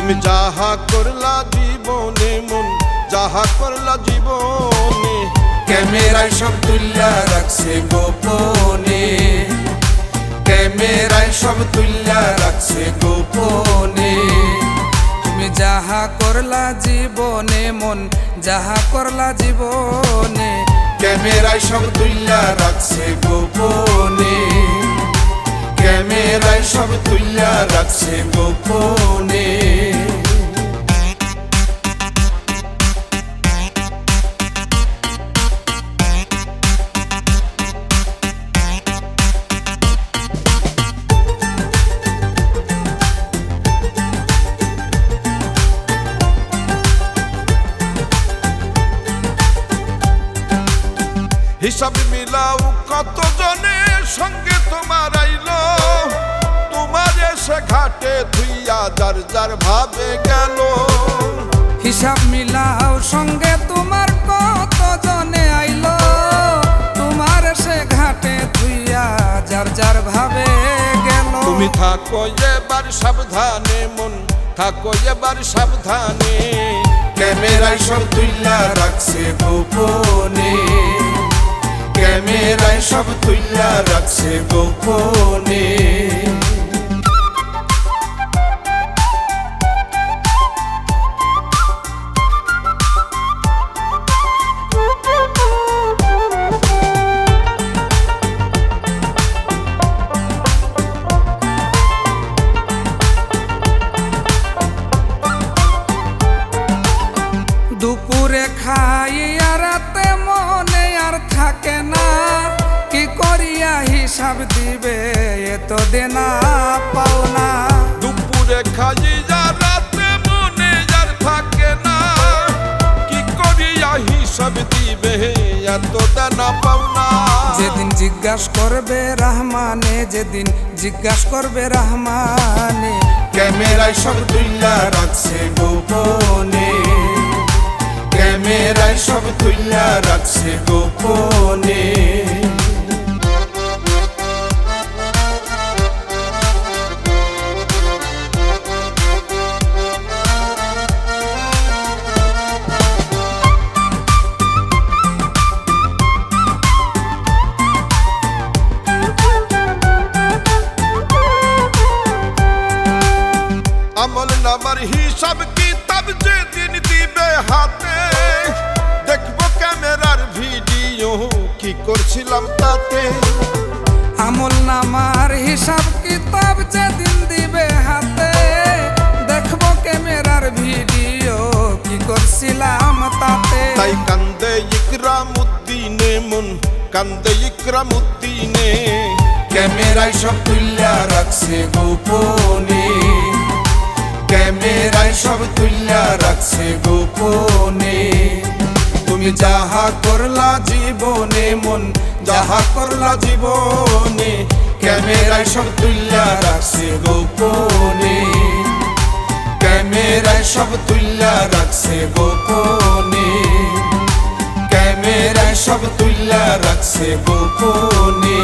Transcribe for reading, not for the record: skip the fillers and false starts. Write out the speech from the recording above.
তুমি যাহা করলা জীবনে মন, যাহা করলা জীবনে, ক্যামেরায় সব তুল্লা রাখছে গোপনে, ক্যামেরায় সব তুল্লা রাখছে গোপনে। তুমি যাহা করলা জীবনে মন, যাহা করলা জীবনে, ক্যামেরায় সব তুল্লা রাখছে গোপনে, ক্যামেরায় সব তুল্লা রাখছে গোপনে। হিসাব মিলাও কত জনের সঙ্গে তোমার আইলো, তোমার এসে ঘাটে ধুইয়া যার যার ভাবে গেল। হিসাব মিলাও সঙ্গে তোমার কত জনে আইলো, তোমার সে ঘাটে ধুইয়া যার যার ভাবে গেল। তুমি থাকো এবার সাবধানে মন, থাকো এবার সাবধানে, ক্যামেরায় সব তুল্লা রাখছে গোপনে, ক্যামেরায় সব তুল্লা রাখছে গোপনে। দুপুরে খাইয়া রাতে মনে আর থাকে না, কি করিয়া হিসাব দিবে এত দেনা পাওনা। দুপুরে খাইয়া রাতে মনে আর থাকে না, কি করিয়া হিসাব দিবে এত দেনা পাওনা। যেদিন জিজ্ঞাস করবে রহমানে, যেদিন জিজ্ঞাস করবে রহমানে, ক্যামেরায় সব তুল্লা রাখছে গোপনে, ক্যামেরায় সব তুল্লা রাখছে গোপনে। আমল নামার হিসাব কিতাব যেদিন দিবে হাতে, দেখবো ক্যামেরার ভিডিও কি করছিলাম তাতে। আমল নামার হিসাব কিতাব যেদিন দিবে হাতে, দেখবো ক্যামেরার ভিডিও কি করছিলাম তাতে। তাই কান্দে ইকরামউদ্দিনে মন, কান্দে ইকরামউদ্দিনে, ক্যামেরায় সব তুল্লা রাখছে গোপনে, ক্যামেরায় সব তুল্লা রাখছে গোপনে। তুমি যাহা করলা জীবনে মন, যাহা করলা জীবনে, ক্যামেরায় সব তুল্লা রাখছে গোপনে, ক্যামেরায় সব তুল্লা রাখছে গোপনে, ক্যামেরায় সব তুল্লা রাখছে গোপনে।